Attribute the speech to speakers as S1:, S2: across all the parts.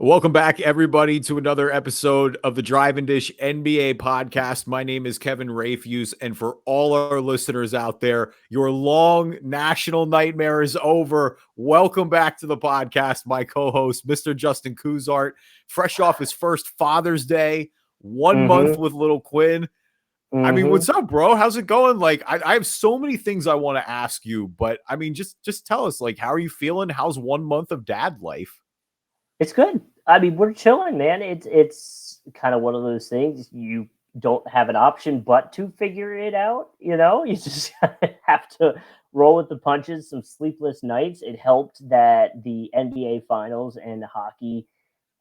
S1: Welcome back, everybody, to another episode of the Drive and Dish NBA podcast. My name is Kevin Rafuse, and for all our listeners out there, your long national nightmare is over. Welcome back to the podcast, my co-host, Mr. Justin Kuzart, fresh off his first Father's Day, 1 month with little Quinn. I mean, what's up, bro? How's it going? Like, I have so many things I want to ask you, but I mean, just tell us, like, how are you feeling? How's 1 month of dad life?
S2: It's good. I mean, we're chilling, man. It's kind of one of those things you don't have an option but to figure it out. You just have to roll with the punches. Some sleepless nights. It helped that the NBA Finals and the hockey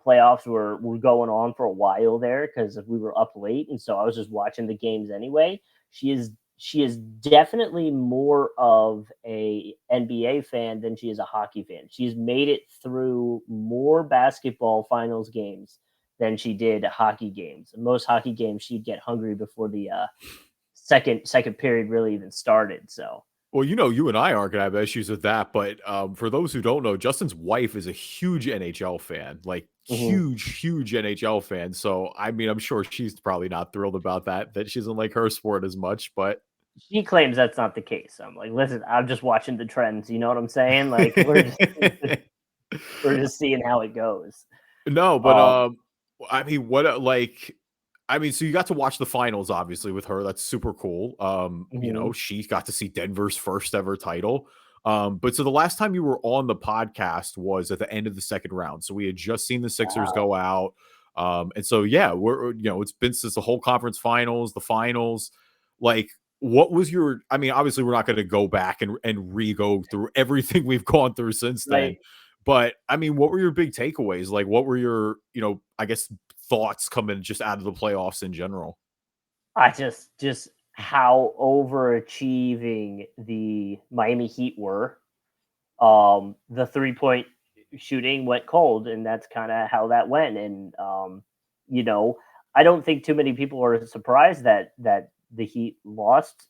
S2: playoffs were going on for a while there because we were up late, and so I was just watching the games anyway. She is definitely more of a NBA fan than she is a hockey fan. She's made it through more basketball finals games than she did hockey games. Most hockey games, she'd get hungry before the second period really even started. So
S1: Well, you know, you and I aren't going to have issues with that. But for those who don't know, Justin's wife is a huge NHL fan, like
S2: mhm.
S1: huge NHL fan. So, I mean, I'm sure she's probably not thrilled about that she doesn't like her sport as much. But
S2: She claims that's not the case. I'm like, listen, I'm just watching the trends. You know what I'm saying? Like we're just seeing how it goes.
S1: no, but
S2: Um,
S1: I mean, I mean, so you got to watch the finals, obviously, with her. That's super cool. You know,
S2: mhm.
S1: she got to see Denver's first ever title. But so the last time you were on the podcast was at the end of the second round. So we had just seen the Sixers
S2: Wow.
S1: go out. And so yeah, it's been since the whole conference finals, the finals. Like, what was your I mean, obviously we're not going to go back and re-go through everything we've gone through since then.
S2: Right.
S1: But I mean, what were your big takeaways? Like, what were your, I guess, thoughts coming just out of the playoffs in general?
S2: I just how overachieving the Miami Heat were. The 3-point shooting went cold, and that's kind of how that went. And you know, I don't think too many people are surprised that the Heat lost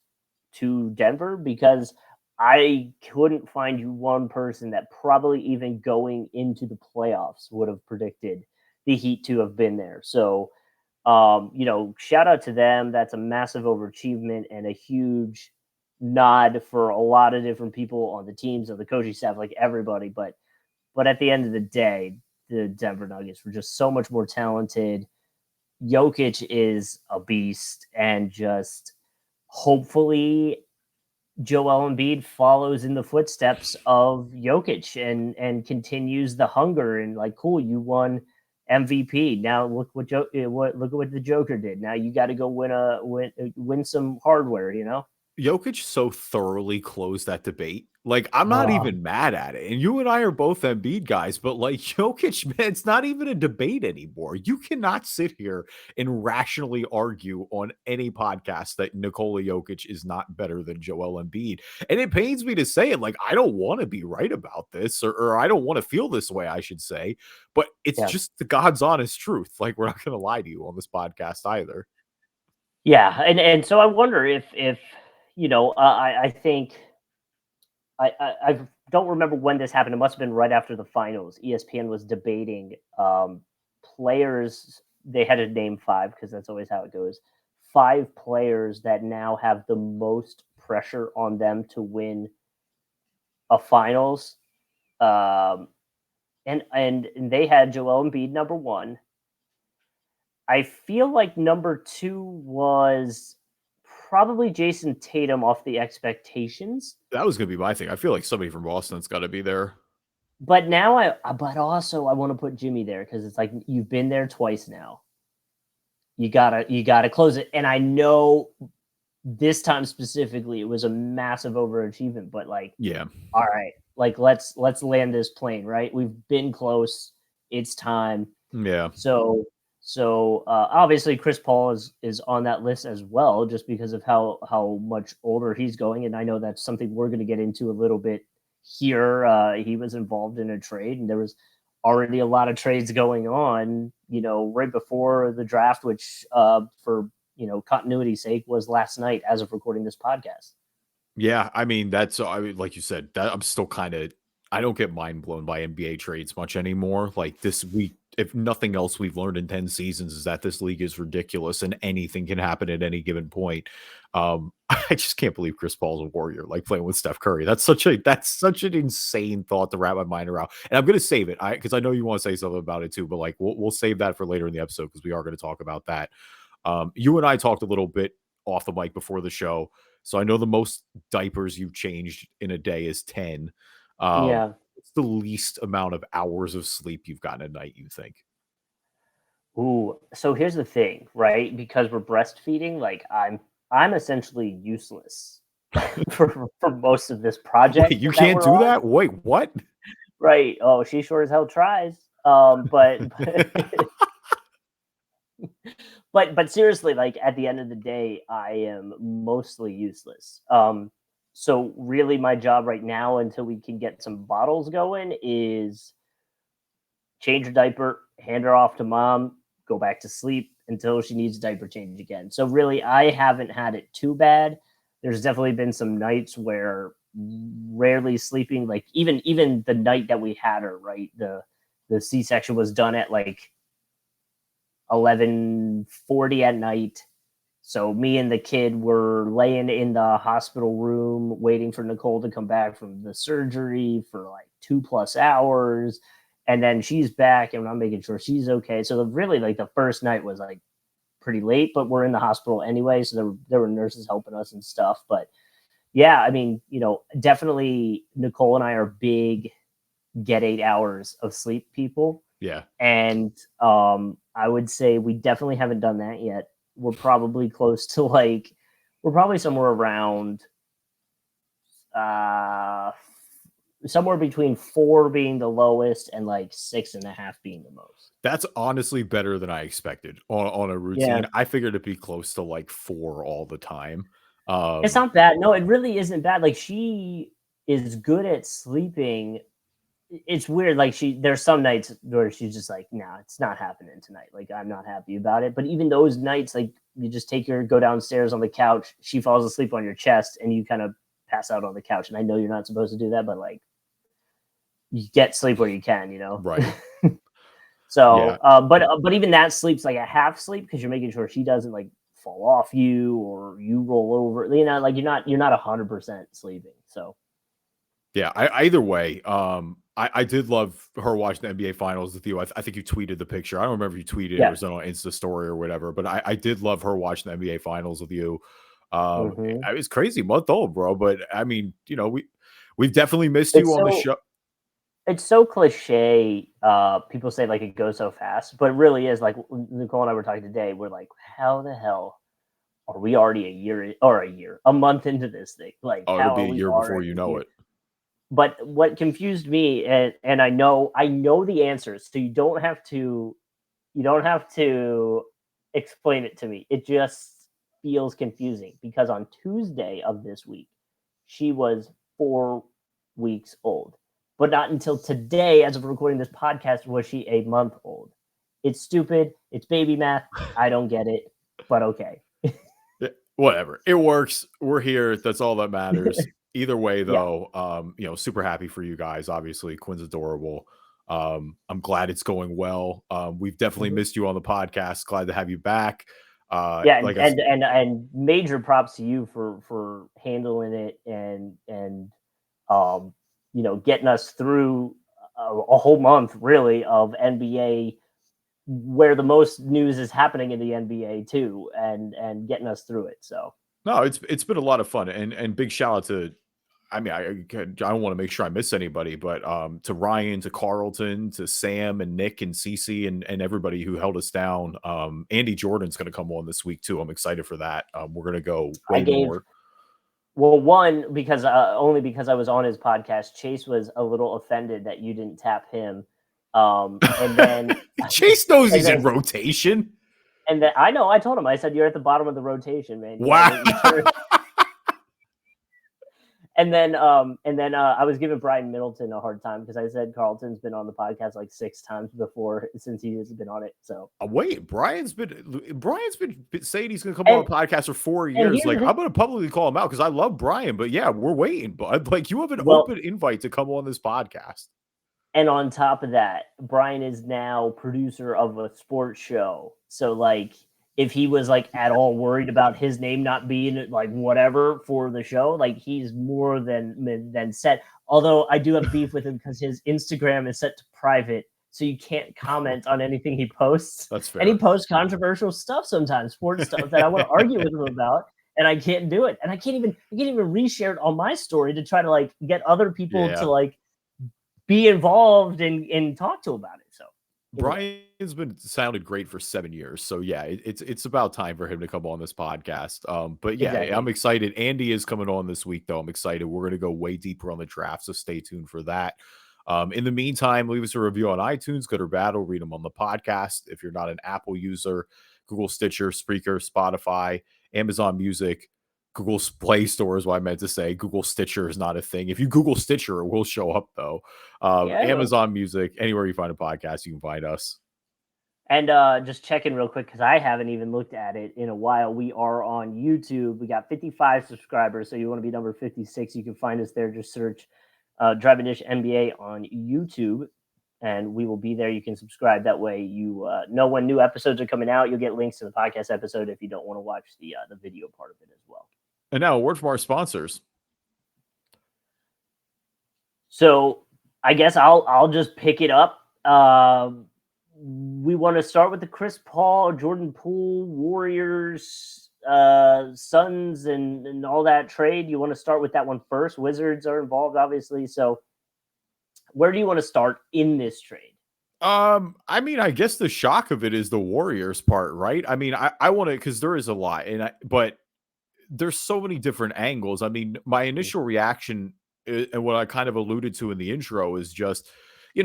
S2: to Denver because I couldn't find you one person that probably even going into the playoffs would have predicted the Heat to have been there. So shout out to them. That's a massive overachievement and a huge nod for a lot of different people on the teams, of the coaching staff, like everybody. But at the end of the day, the Denver Nuggets were just so much more talented. Jokic is a beast, and just hopefully Joel Embiid follows in the footsteps of Jokic and continues the hunger, and like, cool, you won MVP. Now look look at what the Joker did. Now you got to go win some hardware.
S1: Jokic so thoroughly closed that debate. Like, I'm not
S2: Uh,
S1: even mad at it. And you and I are both Embiid guys, but like Jokic, man, it's not even a debate anymore. You cannot sit here and rationally argue on any podcast that Nikola Jokic is not better than Joel Embiid. And it pains me to say it. Like, I don't want to be right about this, or I don't want to feel this way, I should say. But it's
S2: yeah,
S1: just the God's honest truth. Like, we're not going to lie to you on this podcast either.
S2: yeah, and so I wonder if I think I don't remember when this happened. It must have been right after the finals. ESPN was debating players. They had to name five because that's always how it goes. Five players that now have the most pressure on them to win a finals. Um, and they had Joel Embiid number one. I feel like number two was probably Jason Tatum off the expectations.
S1: That was going to be my thing. I feel like somebody from Boston's got to be there.
S2: But now but also I want to put Jimmy there because it's like you've been there twice now. You gotta close it. And I know this time specifically it was a massive overachievement, but like,
S1: Yeah.
S2: all right, like let's land this plane, right? We've been close. It's time.
S1: Yeah.
S2: So obviously Chris Paul is on that list as well, just because of how much older he's going, and I know that's something we're going to get into a little bit here. He was involved in a trade, and there was already a lot of trades going on, right before the draft, which for continuity's sake was last night as of recording this podcast.
S1: Yeah, I mean, that's I mean, like you said, that I'm still kind of I don't get mind blown by NBA trades much anymore. Like this week, if nothing else we've learned in 10 seasons is that this league is ridiculous and anything can happen at any given point. I just can't believe Chris Paul's a Warrior, like playing with Steph Curry. That's such an insane thought to wrap my mind around. And I'm gonna save it because I know you want to say something about it too, but like we'll save that for later in the episode because we are going to talk about that. You and I talked a little bit off the mic before the show. So I know the most diapers you've changed in a day is 10.
S2: Yeah.
S1: What's the least amount of hours of sleep you've gotten a night, you think?
S2: Ooh, so here's the thing, right? Because we're breastfeeding, like I'm essentially useless for most of this project.
S1: Wait, you can't do that? Wait, what?
S2: Right. Oh, she sure as hell tries. But seriously, like at the end of the day, I am mostly useless. So really my job right now until we can get some bottles going is change her diaper, hand her off to mom, go back to sleep until she needs a diaper change again. So really I haven't had it too bad. There's definitely been some nights where rarely sleeping, like even the night that we had her, right? The C-section was done at like 11:40 at night. So me and the kid were laying in the hospital room waiting for Nicole to come back from the surgery for like 2+ hours. And then she's back and I'm making sure she's okay. So really like the first night was like pretty late, but we're in the hospital anyway. So there were nurses helping us and stuff. But yeah, I mean, definitely Nicole and I are big get 8 hours of sleep people.
S1: Yeah.
S2: And I would say we definitely haven't done that yet. We're probably close to we're probably somewhere around somewhere between 4 being the lowest and like 6.5 being the most.
S1: That's honestly better than I expected on a routine. Yeah. I figured it'd be close to like 4 all the time.
S2: It's not bad. No, it really isn't bad. Like she is good at sleeping. It's weird. Like there's some nights where she's just like, nah, it's not happening tonight. Like I'm not happy about it. But even those nights, like you just take her, go downstairs on the couch. She falls asleep on your chest and you kind of pass out on the couch. And I know you're not supposed to do that, but like you get sleep where you can,
S1: Right.
S2: So, yeah. But even that sleep's like a half sleep because you're making sure she doesn't like fall off you or you roll over, like you're not 100% sleeping. So
S1: yeah, either way, I did love her watching the NBA Finals with you. I think you tweeted the picture. I don't remember if you tweeted it or was on Insta story or whatever, but I did love her watching the NBA Finals with you. It was crazy, month old, bro. But I mean, we've definitely missed you on the show.
S2: It's so cliche. People say like it goes so fast, but it really is. Like Nicole and I were talking today. We're like, how the hell are we already a month into this thing? Like,
S1: it'll be a year before you know it.
S2: But what confused me, and I know the answers, so you don't have to explain it to me. It just feels confusing because on Tuesday of this week, she was 4 weeks old. But not until today, as of recording this podcast, was she a month old. It's stupid. It's baby math. I don't get it, but okay.
S1: Whatever. It works. We're here. That's all that matters. Either way, though, super happy for you guys. Obviously, Quinn's adorable. I'm glad it's going well. We've definitely missed you on the podcast. Glad to have you back.
S2: And major props to you for handling it and getting us through a whole month really of NBA where the most news is happening in the NBA too, and getting us through it. So
S1: no, it's been a lot of fun and big shout out to, I mean, I don't want to make sure I miss anybody, but to Ryan, to Carlton, to Sam and Nick and Cece and everybody who held us down. Andy Jordan's going to come on this week too. I'm excited for that. We're going to go way more.
S2: Well, one, because only because I was on his podcast, Chase was a little offended that you didn't tap him. And then
S1: Chase knows he's in rotation.
S2: And then I know, I told him, I said, you're at the bottom of the rotation, man.
S1: Wow.
S2: I was giving Brian Middleton a hard time because I said Carlton's been on the podcast like 6 times before since he has been on it. So
S1: wait, Brian's been saying he's going to come on
S2: and
S1: the podcast for 4
S2: and
S1: years.
S2: here's
S1: Like,
S2: the
S1: I'm
S2: thing.
S1: going to publicly call him out because I love Brian, but yeah, we're waiting. But like, you have an
S2: Well,
S1: open invite to come on this podcast.
S2: and on top of that, Brian is now producer of a sports show. So like if he was like at all worried about his name not being like whatever for the show, like he's more than set. Although I do have beef with him because his Instagram is set to private, so you can't comment on anything he posts.
S1: That's fair.
S2: And he posts controversial stuff sometimes, sports stuff that I want to argue with him about, and I can't do it. And I can't even reshare it on my story to try to like get other people to like be involved and talk to about it. So
S1: Brian's been sounded great for 7 years. So yeah, it's about time for him to come on this podcast. But yeah,
S2: exactly.
S1: I'm excited. Andy is coming on this week though. I'm excited. We're going to go way deeper on the draft. So stay tuned for that. In the meantime, leave us a review on iTunes, good or bad. We'll read them on the podcast. If you're not an Apple user, Google, Stitcher, Spreaker, Spotify, Amazon Music, Google Play Store is what I meant to say. Google Stitcher is not a thing. If you Google Stitcher, it will show up though. Amazon Music, anywhere you find a podcast, you can find us.
S2: And just checking real quick because I haven't even looked at it in a while. We are on YouTube. We got 55 subscribers. So you want to be number 56, you can find us there. Just search Driving Dish NBA on YouTube, and we will be there. You can subscribe. That way you know when new episodes are coming out. You'll get links to the podcast episode if you don't want to watch the video part of it as well.
S1: And now a word from our sponsors.
S2: So I guess I'll just pick it up. We want to start with the Chris Paul, Jordan Poole, Warriors, Suns, and all that trade. You want to start with that one first? Wizards are involved, obviously. So where do you want to start in this trade?
S1: I mean, I guess the shock of it is the Warriors part, right? I mean, I want to, because there is a lot, but there's so many different angles. I mean, my initial reaction and what I kind of alluded to in the intro is just, you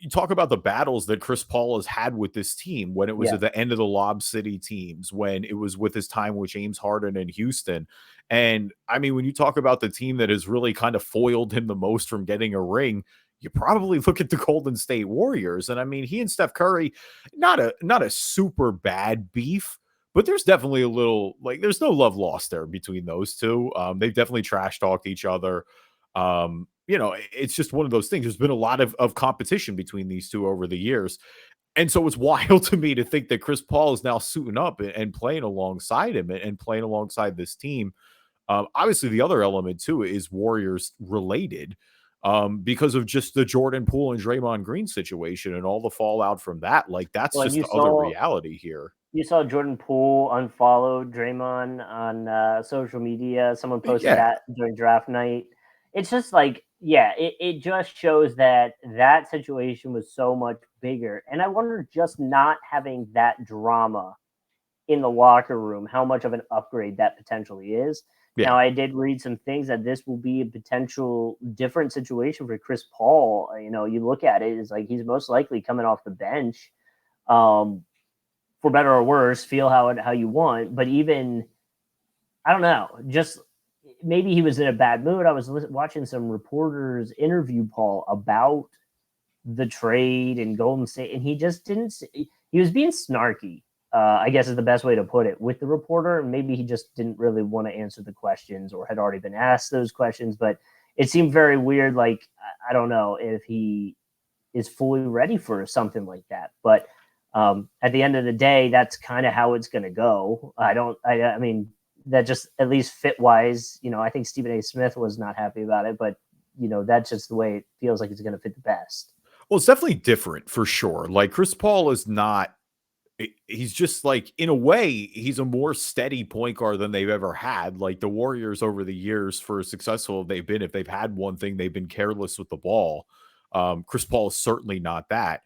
S1: talk about the battles that Chris Paul has had with this team when it was at the end of the Lob City teams, when it was with his time with James Harden in Houston. And I mean, when you talk about the team that has really kind of foiled him the most from getting a ring, you probably look at the Golden State Warriors. And I mean, he and Steph Curry, not a super bad beef, but there's definitely a little, like, there's no love lost there between those two. They've definitely trash talked each other. It's just one of those things. There's been a lot of competition between these two over the years. And so it's wild to me to think that Chris Paul is now suiting up and playing alongside him and playing alongside this team. Obviously, the other element too is Warriors related because of just the Jordan Poole and Draymond Green situation and all the fallout from that. Like, that's just the other reality here.
S2: You saw Jordan Poole unfollow Draymond on social media. Someone posted that during draft night. It's just like, it just shows that situation was so much bigger. And I wonder, just not having that drama in the locker room, how much of an upgrade that potentially is. Now, I did read some things that this will be a potential different situation for Chris Paul. You look at it, it's like he's most likely coming off the bench. For better or worse, feel how you want. But even, I don't know, just maybe he was in a bad mood. I was watching some reporters interview Paul about the trade and Golden State, and he just didn't. He was being snarky, I guess is the best way to put it, with the reporter. And maybe he just didn't really want to answer the questions or had already been asked those questions. But it seemed very weird. Like, I don't know if he is fully ready for something like that. But at the end of the day, that's kind of how it's going to go. I mean, that just, at least fit wise, I think Stephen A. Smith was not happy about it, but that's just the way it feels like it's going to fit the best.
S1: Well, it's definitely different for sure. Like, Chris Paul is not, he's just like, in a way, he's a more steady point guard than they've ever had. Like, the Warriors over the years, for as successful they've been, if they've had one thing, they've been careless with the ball. Chris Paul is certainly not that.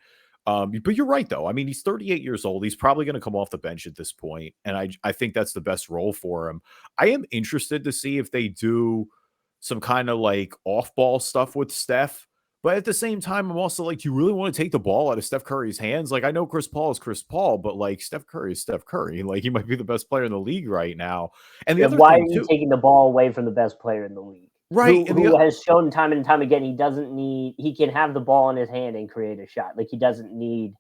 S1: But you're right, though. I mean, he's 38 years old. He's probably going to come off the bench at this point, and I think that's the best role for him. I am interested to see if they do some kind of like off-ball stuff with Steph. But at the same time, I'm also like, do you really want to take the ball out of Steph Curry's hands? Like, I know Chris Paul is Chris Paul, but like, Steph Curry is Steph Curry. Like, he might be the best player in the league right now. And the other
S2: why
S1: thing
S2: are you
S1: too,
S2: taking the ball away from the best player in the league?
S1: Right. And
S2: who has shown time and time again he can have the ball in his hand and create a shot. Like he doesn't need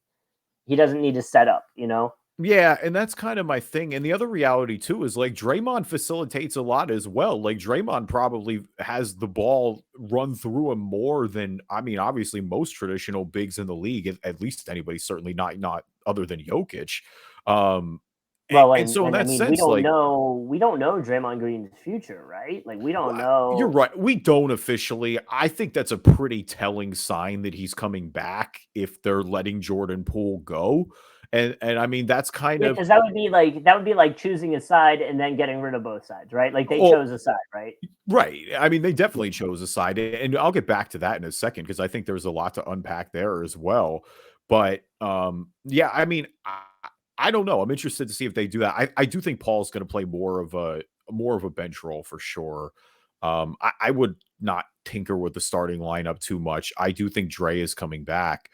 S2: to set up, you know?
S1: Yeah, and that's kind of my thing. And the other reality too is like Draymond facilitates a lot as well. Like Draymond probably has the ball run through him more than, I mean, obviously most traditional bigs in the league, at least anybody, certainly not other than Jokic. Um,
S2: Well,
S1: and so in
S2: and I
S1: that
S2: mean,
S1: sense, like
S2: we don't know Draymond Green's future, right? Like we don't
S1: You're
S2: know.
S1: right. We don't officially. I think that's a pretty telling sign that he's coming back if they're letting Jordan Poole go. And I mean that's kind
S2: Yeah,
S1: of
S2: because that would be like choosing a side and then getting rid of both sides, right? Like they
S1: well,
S2: chose a side, right?
S1: right. I mean, they
S2: Yeah.
S1: definitely chose a side, and I'll get back to that in a second because I think there's a lot to unpack there as well. But yeah, I mean, I don't know. I'm interested to see if they do that. I do think Paul's going to play more of a bench role for sure. I would not tinker with the starting lineup too much. I do think Dre is coming back.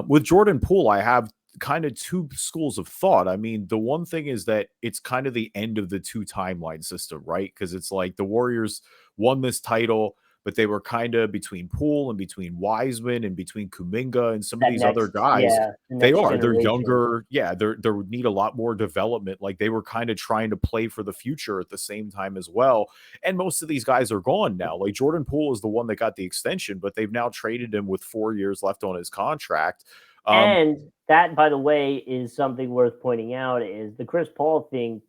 S1: With Jordan Poole, I have kind of two schools of thought. I mean, the one thing is that it's kind of the end of the two timeline system, right? Because it's like the Warriors won this title, but they were kind of between Poole and between Wiseman and between Kuminga and some of
S2: That
S1: these other
S2: next,
S1: guys.
S2: yeah, the
S1: They
S2: next
S1: are. They're
S2: generation.
S1: younger. Yeah, they would need a lot more development. Like they were kind of trying to play for the future at the same time as well. And most of these guys are gone now. Like Jordan Poole is the one that got the extension, but they've now traded him with 4 years left on his contract. Um,
S2: And that, by the way, is something worth pointing out is the Chris Paul thing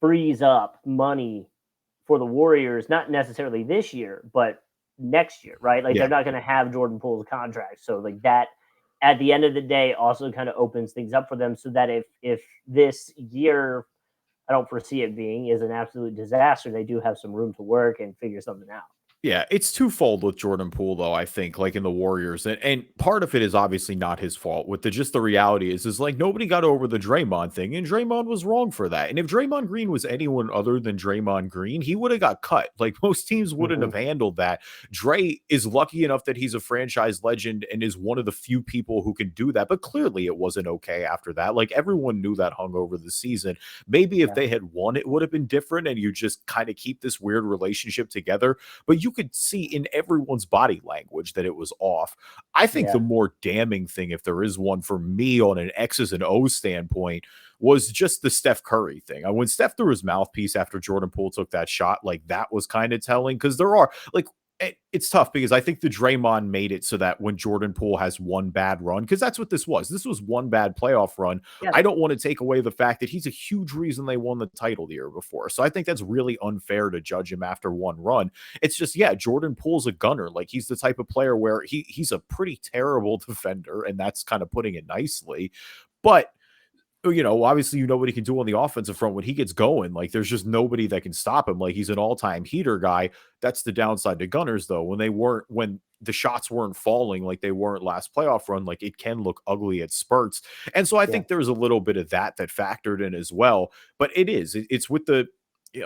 S2: frees up money for the Warriors, not necessarily this year, but next year, right? Like
S1: yeah,
S2: they're not going to have Jordan Poole's contract. So like that at the end of the day also kind of opens things up for them so that if this year I don't foresee it being is an absolute disaster, they do have some room to work and figure something out.
S1: Yeah, it's twofold with Jordan Poole, though, I think, like in the Warriors. And part of it is obviously not his fault. With the reality is like nobody got over the Draymond thing, and Draymond was wrong for that. And if Draymond Green was anyone other than Draymond Green, he would have got cut. Like most teams wouldn't
S2: Hmm.
S1: have handled that. Dre is lucky enough that he's a franchise legend and is one of the few people who can do that. But clearly it wasn't okay after that. Like everyone knew that hung over the season. Maybe if
S2: Yeah.
S1: they had won, it would have been different, and you just kind of keep this weird relationship together, but you could see in everyone's body language that it was off. I think the
S2: Yeah.
S1: more damning thing, if there is one for me on an X's and O's standpoint, was just the Steph Curry thing. When Steph threw his mouthpiece after Jordan Poole took that shot, like that was kind of telling because there are like it's tough because I think the Draymond made it so that when Jordan Poole has one bad run, because that's what this was. This was one bad playoff run.
S2: Yeah.
S1: I don't want to take away the fact that he's a huge reason they won the title the year before. So I think that's really unfair to judge him after one run. It's just, yeah, Jordan Poole's a gunner. Like he's the type of player where he's a pretty terrible defender, and that's kind of putting it nicely. But obviously, what he can do on the offensive front when he gets going. Like, there's just nobody that can stop him. Like, he's an all-time heater guy. That's the downside to Gunners, though. When the shots weren't falling like they weren't last playoff run, like it can look ugly at spurts. And so I
S2: Yeah.
S1: think there's a little bit of that factored in as well. But it's with the,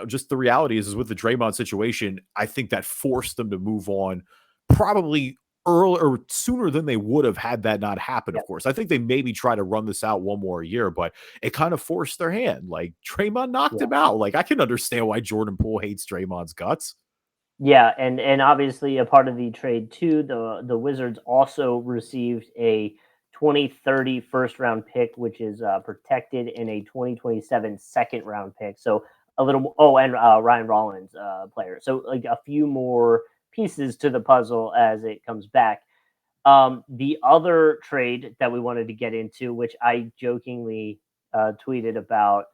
S1: just the reality is with the Draymond situation. I think that forced them to move on probably earlier or sooner than they would have had that not happen.
S2: Yeah.
S1: Of course, I think they maybe try to run this out one more year, but it kind of forced their hand. Like Draymond knocked
S2: Yeah.
S1: him out. Like I can understand why Jordan Poole hates Draymond's guts.
S2: Yeah, and obviously a part of the trade too, the Wizards also received a 2030 first round pick, which is protected in a 2027 second round pick. So a little, oh, and Ryan Rollins player. So like a few more pieces to the puzzle as it comes back. The other trade that we wanted to get into, which I jokingly tweeted about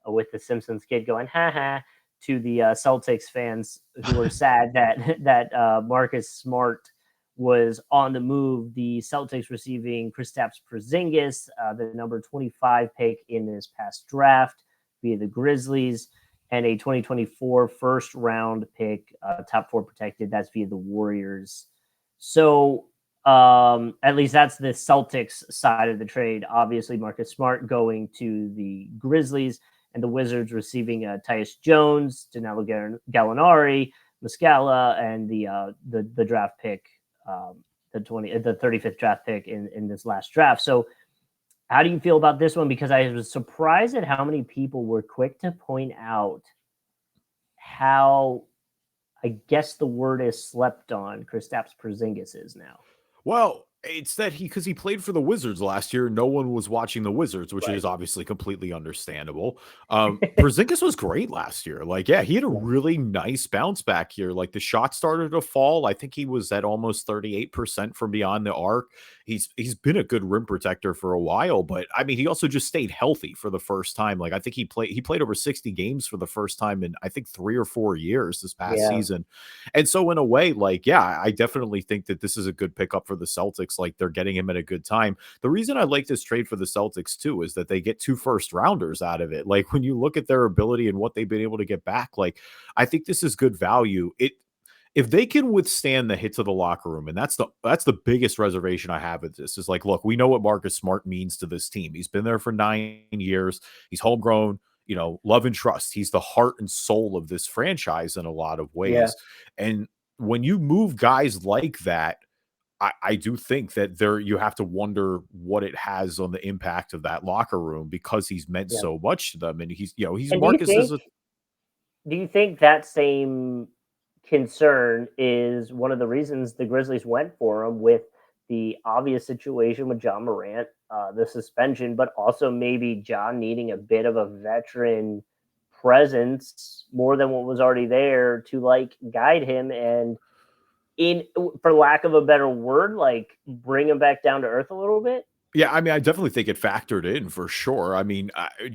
S2: with the Simpsons kid going, ha ha, to the Celtics fans who were sad that that Marcus Smart was on the move. The Celtics receiving Kristaps Porzingis, the number 25 pick in this past draft via the Grizzlies, and a 2024 first round pick, top four protected. That's via the Warriors. So at least that's the Celtics side of the trade. Obviously, Marcus Smart going to the Grizzlies, and the Wizards receiving Tyus Jones, Danilo Gallinari, Muscala, and the draft pick, the 35th draft pick in this last draft. So, how do you feel about this one? Because I was surprised at how many people were quick to point out how I guess the word is slept on. Kristaps Porzingis is now.
S1: Well, it's that because he played for the Wizards last year, no one was watching the Wizards, which
S2: Right.
S1: is obviously completely understandable. Porzingis was great last year. Like, yeah, he had a
S2: Yeah.
S1: really nice bounce back here. Like the shot started to fall. I think he was at almost 38% from beyond the arc. He's been a good rim protector for a while, but I mean, he also just stayed healthy for the first time. Like I think he played over 60 games for the first time in I think 3 or 4 years this past
S2: Yeah.
S1: season. And so in a way, like, yeah, I definitely think that this is a good pickup for the Celtics. Like they're getting him at a good time. The reason I like this trade for the Celtics too is that they get 2 first rounders out of it. Like when you look at their ability and what they've been able to get back, like I think this is good value. It if they can withstand the hits of the locker room, and that's the biggest reservation I have with this is like, look, we know what Marcus Smart means to this team. He's been there for 9 years. He's homegrown, love and trust. He's the heart and soul of this franchise in a lot of
S2: Yeah.
S1: ways. And when you move guys like that, I do think that you have to wonder what it has on the impact of that locker room because he's meant
S2: Yeah.
S1: so much to them. And he's
S2: And
S1: Marcus is a
S2: do you think that same concern is one of the reasons the Grizzlies went for him with the obvious situation with John Morant, the suspension, but also maybe John needing a bit of a veteran presence more than what was already there to like guide him and in for lack of a better word, like bring him back down to earth a little bit?
S1: Yeah, I mean, I definitely think it factored in for sure. I mean,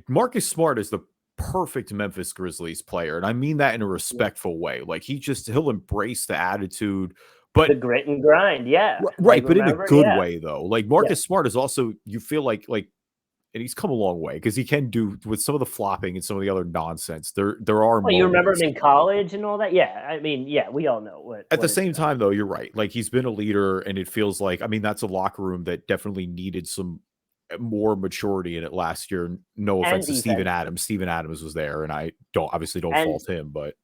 S1: Marcus Smart is the perfect Memphis Grizzlies player, and I mean that in a
S2: Yeah.
S1: respectful way. Like he'll embrace the attitude,
S2: The
S1: but
S2: grit and grind, yeah. Like
S1: right, but in a
S2: remember,
S1: good
S2: yeah.
S1: way though. Like
S2: Yeah.
S1: Marcus Smart is also you feel like and he's come a long way because he can do with some of the flopping and some of the other nonsense. There are
S2: Oh, you remember him
S1: moments.
S2: in college and all that? Yeah, I mean, yeah, we all know
S1: At the
S2: what it's
S1: same
S2: about.
S1: time, though, you're right. Like he's been a leader, and it feels like I mean that's a locker room that definitely needed some more maturity in it last year. No
S2: And
S1: offense to Steven
S2: defense,
S1: Adams. Steven Adams was there, and I don't
S2: and
S1: fault him, but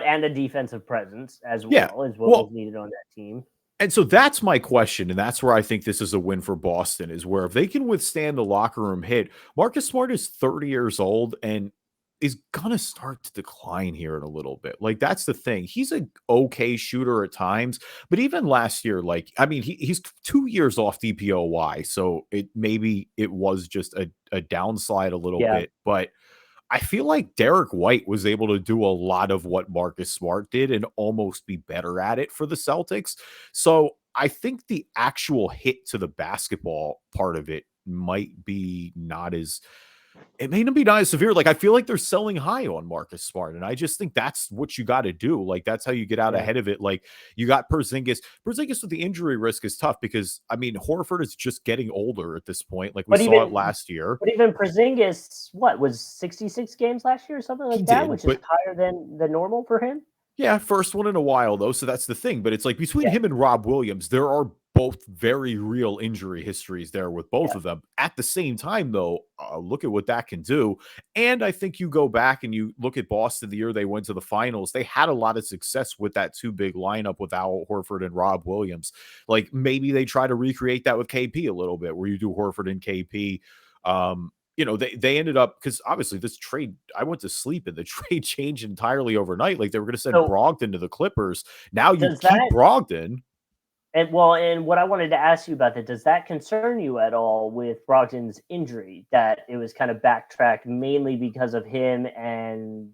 S2: and a defensive presence as
S1: yeah.
S2: well is what was
S1: Well,
S2: needed on that team.
S1: and so that's my question, and that's where I think this is a win for Boston, is where if they can withstand the locker room hit, Marcus Smart is 30 years old and is gonna start to decline here in a little bit. Like that's the thing. He's a okay shooter at times, but even last year, like I mean, he's 2 years off DPOY, so maybe it was just a downslide a little
S2: Yeah.
S1: bit, but I feel like Derek White was able to do a lot of what Marcus Smart did and almost be better at it for the Celtics. So I think the actual hit to the basketball part of it might be not as it may not be not as severe. Like I feel like they're selling high on Marcus Smart, and I just think that's what you got to do. Like that's how you get out
S2: Yeah.
S1: ahead of it. Like you got Porzingis. Porzingis with the injury risk is tough because I mean Horford is just getting older at this point. Like we
S2: But
S1: saw it
S2: even
S1: last year.
S2: Porzingis, what was 66 games last year or something
S1: He
S2: like that,
S1: did,
S2: which is
S1: but
S2: higher than the normal for him?
S1: yeah, first one in a while though, so that's the thing, but it's like between
S2: Yeah.
S1: him and Rob Williams, there are both very real injury histories there with both
S2: Yeah.
S1: of them. At the same time though, look at what that can do, and I think you go back and you look at Boston the year they went to the finals, they had a lot of success with that two big lineup with Al Horford and Rob Williams. Like, maybe they try to recreate that with KP a little bit, where you do Horford and KP. They ended up because obviously this trade, I went to sleep and the trade changed entirely overnight. Like they were going to send
S2: So
S1: Brogdon to the Clippers. Now you
S2: does
S1: keep
S2: that
S1: Brogdon.
S2: and what I wanted to ask you about that, does that concern you at all with Brogdon's injury that it was kind of backtracked mainly because of him and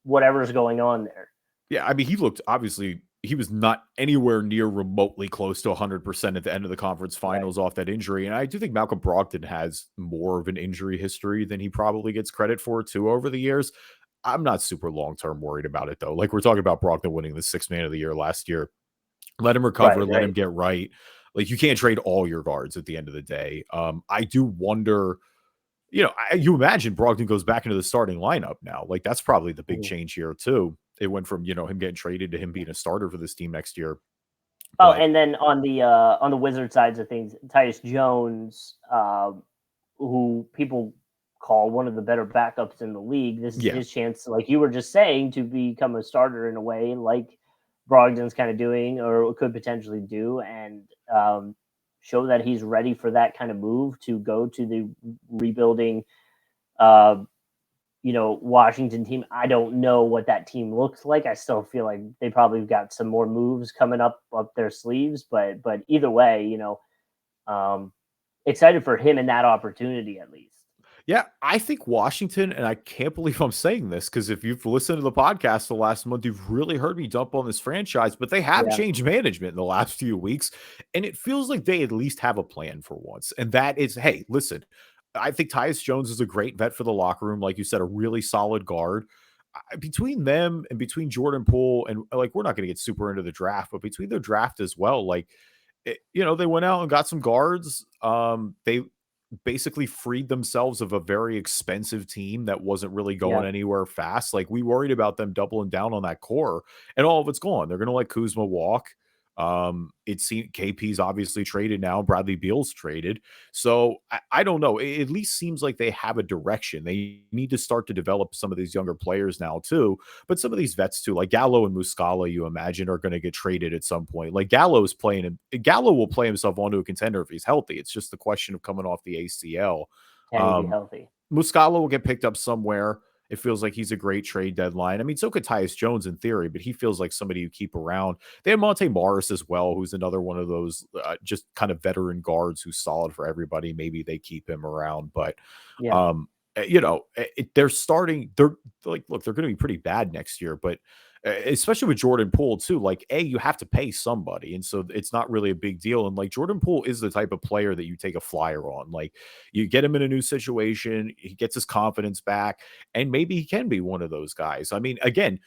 S2: whatever's going on there?
S1: Yeah, I mean, he was not anywhere near remotely close to 100% at the end of the conference
S2: Right.
S1: finals off that injury. And I do think Malcolm Brogdon has more of an injury history than he probably gets credit for too over the years. I'm not super long term worried about it though. Like we're talking about Brogdon winning the sixth man of the year last year. Let him recover,
S2: Right,
S1: let him
S2: right.
S1: get right. Like you can't trade all your guards at the end of the day. I do wonder, you imagine Brogdon goes back into the starting lineup now. Like that's probably the big
S2: Mhm.
S1: change here too. It went from, him getting traded to him being a starter for this team next year.
S2: Oh,
S1: But
S2: and then on the Wizard sides of things, Tyus Jones, who people call one of the better backups in the league. This is
S1: yeah,
S2: his chance, like you were just saying, to become a starter in a way, like Brogdon's kind of doing or could potentially do, and show that he's ready for that kind of move to go to the rebuilding uh, Washington team. I don't know what that team looks like. I still feel like they probably got some more moves coming up their sleeves, but either way, um, excited for him and that opportunity at least.
S1: Yeah, I think Washington, and I can't believe I'm saying this because if you've listened to the podcast the last month, you've really heard me dump on this franchise, but they have
S2: Yeah,
S1: changed management in the last few weeks, and it feels like they at least have a plan for once. And that is, hey, listen, I think Tyus Jones is a great vet for the locker room. Like you said, a really solid guard. Between them and between Jordan Poole, and like, we're not going to get super into the draft, but between their draft as well, like, they went out and got some guards. They basically freed themselves of a very expensive team that wasn't really going
S2: yeah,
S1: anywhere fast. Like, we worried about them doubling down on that core, and all of it's gone. They're going to let Kuzma walk. It seems KP's obviously traded now. Bradley Beal's traded. So I don't know. It at least seems like they have a direction. They need to start to develop some of these younger players now too. But some of these vets too, like Gallo and Muscala, you imagine are going to get traded at some point. Like Gallo's playing, and Gallo will play himself onto a contender if he's healthy. It's just the question of coming off the ACL.
S2: can he be
S1: Um,
S2: healthy?
S1: Muscala will get picked up somewhere. It feels like he's a great trade deadline. I mean, so could Tyus Jones in theory, but he feels like somebody you keep around. They have Monte Morris as well, who's another one of those just kind of veteran guards who's solid for everybody. Maybe they keep him around, but
S2: Yeah,
S1: um, they're starting. They're like, look, they're going to be pretty bad next year, but especially with Jordan Poole too. Like, you have to pay somebody, and so it's not really a big deal. And like Jordan Poole is the type of player that you take a flyer on. Like, you get him in a new situation, he gets his confidence back, and maybe he can be one of those guys. I mean, again,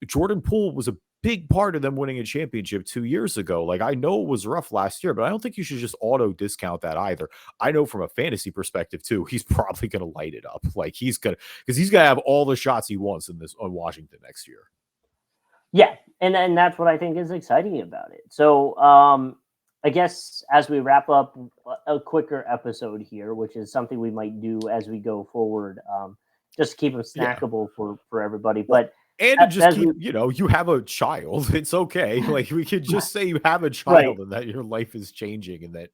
S1: Jordan Poole was a big part of them winning a championship 2 years ago. Like, I know it was rough last year, but I don't think you should just auto discount that either. I know from a fantasy perspective too, he's probably going to light it up. Like, because he's going to have all the shots he wants in this on Washington next year.
S2: yeah, and that's what I think is exciting about it. So, I guess as we wrap up a quicker episode here, which is something we might do as we go forward, just to keep them
S1: Yeah.
S2: snackable for everybody.
S1: Well,
S2: But
S1: and to just
S2: as we
S1: keep, you have a child. It's okay. Like, we could just say you have a
S2: right,
S1: child and that your life is changing, and that,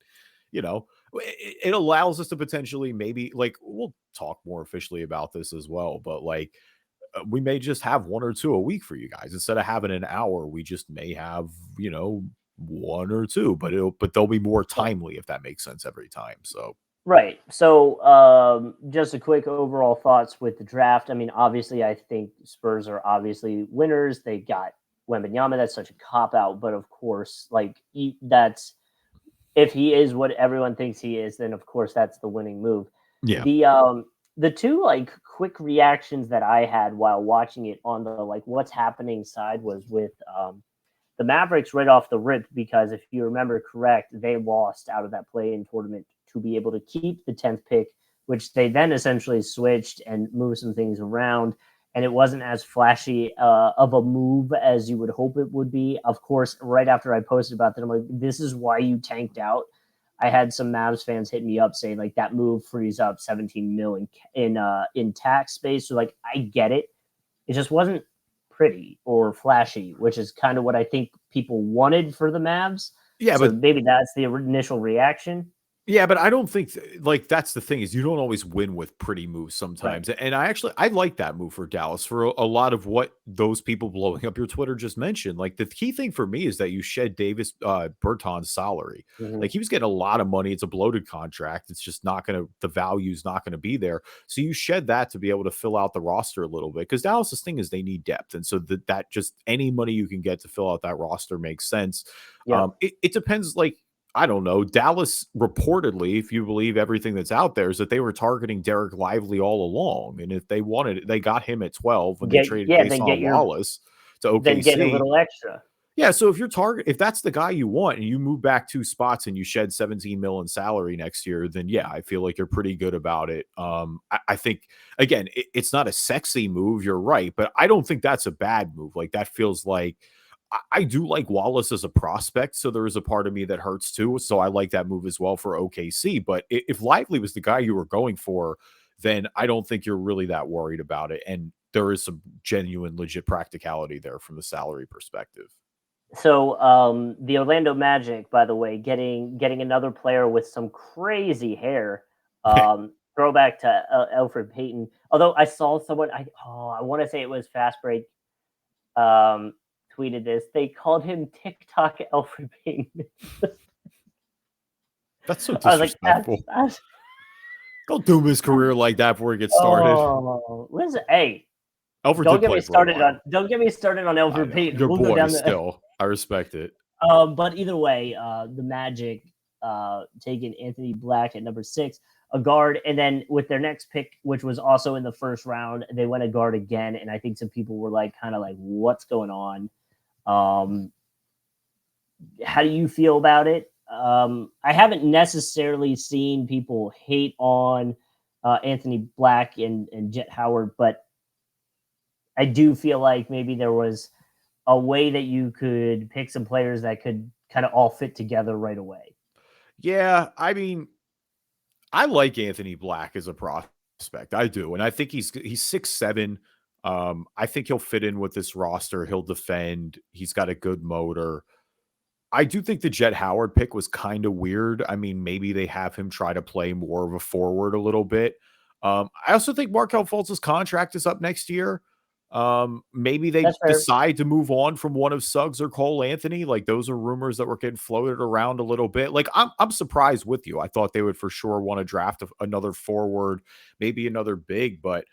S1: it allows us to potentially, maybe, like, we'll talk more officially about this as well, but like, we may just have one or two a week for you guys instead of having an hour. We just may have, one or two, but they'll be more timely, if that makes sense, every time. So
S2: right. So, just a quick overall thoughts with the draft. I mean, obviously, I think Spurs are obviously winners. They got Wembanyama. That's such a cop out, but of course, like that's if he is what everyone thinks he is, then of course that's the winning move.
S1: yeah,
S2: The two like quick reactions that I had while watching it on the like what's happening side was with the Mavericks right off the rip, because if you remember correct, they lost out of that play-in tournament to be able to keep the 10th pick, which they then essentially switched and moved some things around. And it wasn't as flashy of a move as you would hope it would be. Of course, right after I posted about that, I'm like, this is why you tanked out. I had some Mavs fans hit me up saying like that move frees up 17 mil in tax space. So like I get it. It just wasn't pretty or flashy, which is kind of what I think people wanted for the Mavs.
S1: yeah,
S2: So
S1: but
S2: maybe that's the initial reaction.
S1: Yeah, but I don't think like, that's the thing, is you don't always win with pretty moves
S2: Right.
S1: sometimes. And I like that move for Dallas for a lot of what those people blowing up your Twitter just mentioned. Like, the key thing for me is that you shed Davis Bertans' salary.
S2: Mm-hmm.
S1: Like, he was getting a lot of money. It's a bloated contract. It's just not gonna the value's not gonna be there. So you shed that to be able to fill out the roster a little bit, because Dallas's thing is they need depth. And so that just any money you can get to fill out that roster makes sense.
S2: Yep.
S1: It depends, like, I don't know. Dallas reportedly, if you believe everything that's out there, is that they were targeting Derek Lively all along. And if they wanted it, they got him at 12 when they traded
S2: Then
S1: Gason Wallace to
S2: get a
S1: OKC.
S2: little extra.
S1: Yeah, so if that's the guy you want, and you move back 2 spots and you shed 17 mil in salary next year, then yeah, I feel like you're pretty good about it. I think, again, it's not a sexy move, you're right, but I don't think that's a bad move. Like, that feels like, I do like Wallace as a prospect, so there is a part of me that hurts too. So I like that move as well for OKC. But if Lively was the guy you were going for, then I don't think you're really that worried about it. And there is some genuine, legit practicality there from the salary perspective.
S2: So the Orlando Magic, by the way, getting another player with some crazy hair. throwback to Alfred Payton. Although I saw someone, I want to say it was Fast Break, tweeted this. They called him TikTok Alfred Payton.
S1: That's so
S2: I was like,
S1: disrespectful.
S2: that's
S1: Don't doom his career like that before he gets started.
S2: oh, listen, hey,
S1: Alfred
S2: don't
S1: did
S2: get
S1: play
S2: me
S1: for a
S2: started
S1: while.
S2: on
S1: I
S2: Alfred
S1: know.
S2: Payton.
S1: Your
S2: We'll go
S1: boy
S2: down the
S1: still. I respect it.
S2: but either way, the Magic taking Anthony Black at number 6, a guard, and then with their next pick, which was also in the first round, they went a guard again, and I think some people were like, kind of like, what's going on? How do you feel about it? I haven't necessarily seen people hate on Anthony Black and Jet Howard, but I do feel like maybe there was a way that you could pick some players that could kind of all fit together right away.
S1: Yeah, I mean, I like Anthony Black as a prospect. I do. And I think he's 6'7". I think he'll fit in with this roster. He'll defend. He's got a good motor. I do think the Jet Howard pick was kind of weird. I mean, maybe they have him try to play more of a forward a little bit. I also think Markelle Fultz's contract is up next year. Maybe they
S2: That's fair.
S1: decide to move on from one of Suggs or Cole Anthony. Like those are rumors that were getting floated around a little bit. Like I'm surprised with you. I thought they would for sure want to draft another forward, maybe another big. But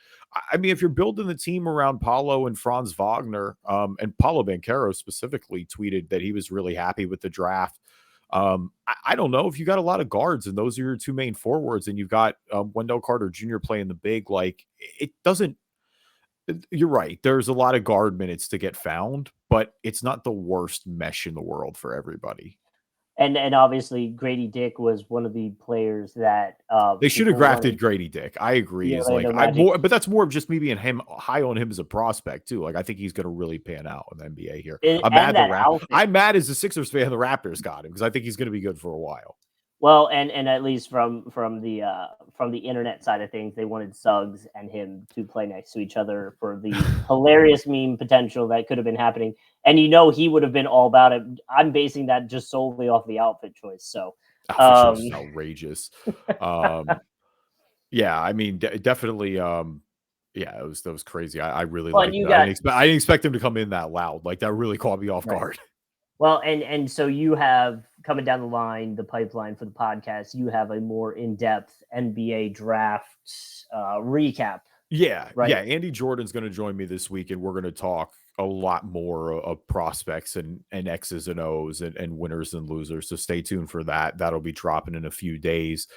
S1: I mean, if you're building the team around Paulo and Franz Wagner, and Paulo Banchero specifically tweeted that he was really happy with the draft. I don't know if you got a lot of guards and those are your two main forwards, and you've got Wendell Carter Jr. playing the big. Like it doesn't. You're right. There's a lot of guard minutes to get found, but it's not the worst mesh in the world for everybody.
S2: And obviously Grady Dick was one of the players that
S1: They should have
S2: people
S1: drafted
S2: wanted
S1: Grady Dick. I agree.
S2: the
S1: Is like
S2: Orlando
S1: I
S2: Magic.
S1: more, but that's more of just me being high on him as a prospect too. Like I think he's going to really pan out in the NBA here.
S2: And that outfit.
S1: I'm mad as a Sixers fan the Raptors got him because I think he's going to be good for a while.
S2: Well, and at least from the internet side of things, they wanted Suggs and him to play next to each other for the hilarious meme potential that could have been happening. And he would have been all about it. I'm basing that just solely off the outfit choice. So
S1: outfit choice is outrageous. Yeah, I mean, definitely. Yeah, that was crazy. I really like that. I didn't expect him to come in that loud. Like that really caught me off guard.
S2: Well, and so you have coming down the line, the pipeline for the podcast, you have a more in-depth NBA draft recap.
S1: Yeah,
S2: right?
S1: Yeah. Andy Jordan's going to join me this week, and we're going to talk a lot more of prospects and X's and O's and winners and losers. So stay tuned for that. That'll be dropping in a few days.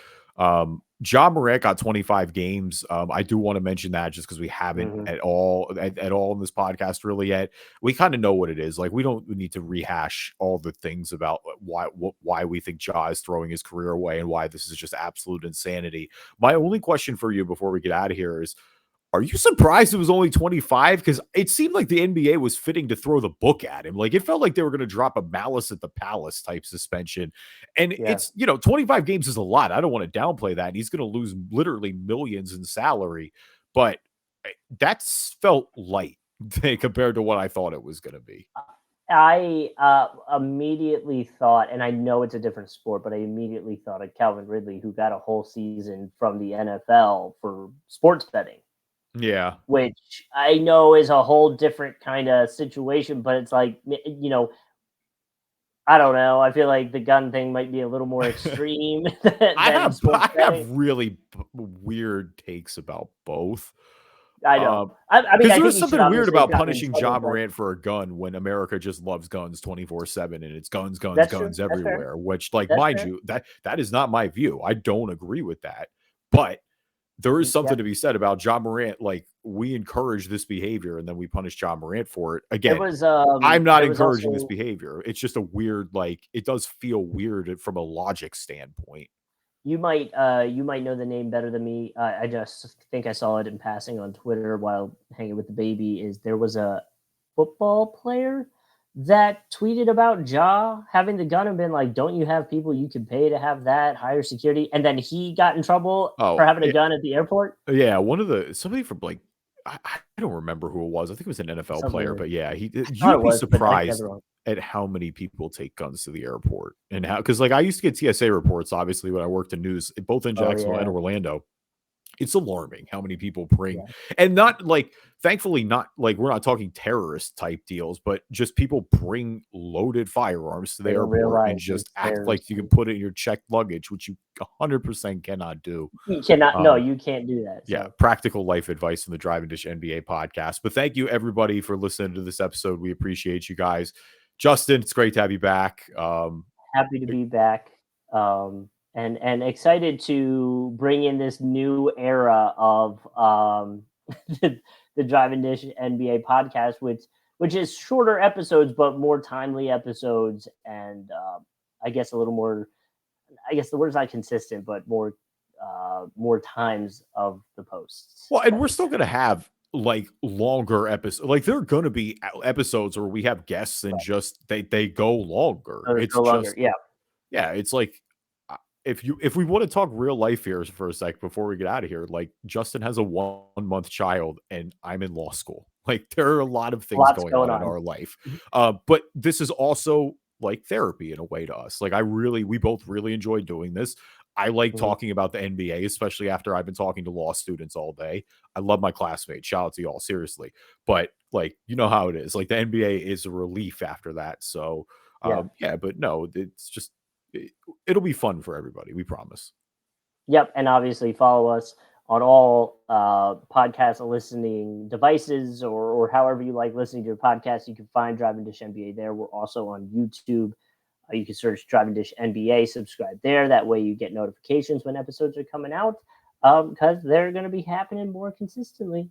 S1: Ja Morant got 25 games. I do want to mention that just because we haven't at all in this podcast really yet. We kind of know what it is. Like we don't need to rehash all the things about why we think Ja is throwing his career away and why this is just absolute insanity. My only question for you before we get out of here is, are you surprised it was only 25? Because it seemed like the NBA was fitting to throw the book at him. Like it felt like they were going to drop a Malice at the Palace type suspension. And it's, 25 games is a lot. I don't want to downplay that. And he's going to lose literally millions in salary. But that's felt light compared to what I thought it was going to be.
S2: I immediately thought, and I know it's a different sport, but I immediately thought of Calvin Ridley, who got a whole season from the NFL for sports betting.
S1: Yeah.
S2: Which I know is a whole different kind of situation, but it's like, I don't know. I feel like the gun thing might be a little more extreme.
S1: I have really weird takes about both.
S2: I know. I mean,
S1: there was something weird about punishing Ja Morant for a gun when America just loves guns 24/7 and it's guns everywhere. Which, like, mind you, that is not my view. I don't agree with that, but there is something to be said about Ja Morant. Like, we encourage this behavior and then we punish Ja Morant for it. Again, I'm not encouraging this behavior. It's just a weird, like, it does feel weird from a logic standpoint.
S2: You might know the name better than me. I just think I saw it in passing on Twitter while hanging with the baby. There was a football player that tweeted about Ja having the gun and been like, don't you have people you can pay to have that, higher security? And then he got in trouble for having a gun at the airport.
S1: Yeah, somebody from like, I don't remember who it was. I think it was an NFL player, but yeah, you'd be surprised at how many people take guns to the airport and how, because like I used to get TSA reports, obviously, when I worked in news, both in Jacksonville and Orlando. It's alarming how many people bring,
S2: Yeah.
S1: and not like, thankfully, not like we're not talking terrorist type deals, but just people bring loaded firearms to the
S2: They don't
S1: airport and
S2: realize
S1: just
S2: it's
S1: act like you can
S2: terrorism.
S1: put it in your checked luggage, which you 100% cannot do.
S2: You cannot. No,
S1: Um,
S2: you can't do that.
S1: yeah,
S2: So
S1: practical life advice from the Drive and Dish NBA podcast. But thank you everybody for listening to this episode. We appreciate you guys. Justin, it's great to have you back.
S2: happy to be back. And excited to bring in this new era of the, the Drive and Dish NBA podcast, which is shorter episodes but more timely episodes, and I guess a little more. I guess the word's not consistent, but more times of the posts.
S1: Well, and
S2: That
S1: we're
S2: makes
S1: still
S2: sense.
S1: going to have like longer episodes. Like there are going to be episodes where we have guests and just they go longer.
S2: So
S1: It's
S2: no longer,
S1: just,
S2: yeah,
S1: yeah, it's like, if we want to talk real life here for a sec before we get out of here, like Justin has a 1 month child and I'm in law school. Like there are a lot of things
S2: lots
S1: going
S2: going
S1: on in
S2: on.
S1: our life. But this is also like therapy in a way to us. Like we both really enjoy doing this. I like
S2: Mhm.
S1: talking about the NBA, especially after I've been talking to law students all day. I love my classmates. Shout out to y'all, seriously. But like, you know how it is. Like the NBA is a relief after that. So
S2: Yeah.
S1: yeah, but no, it's just it'll be fun for everybody. We promise.
S2: Yep, and obviously follow us on all podcast listening devices, or however you like listening to your podcast. You can find Driving Dish NBA there. We're also on YouTube. You can search Driving Dish NBA, subscribe there. That way you get notifications when episodes are coming out, because they're going to be happening more consistently.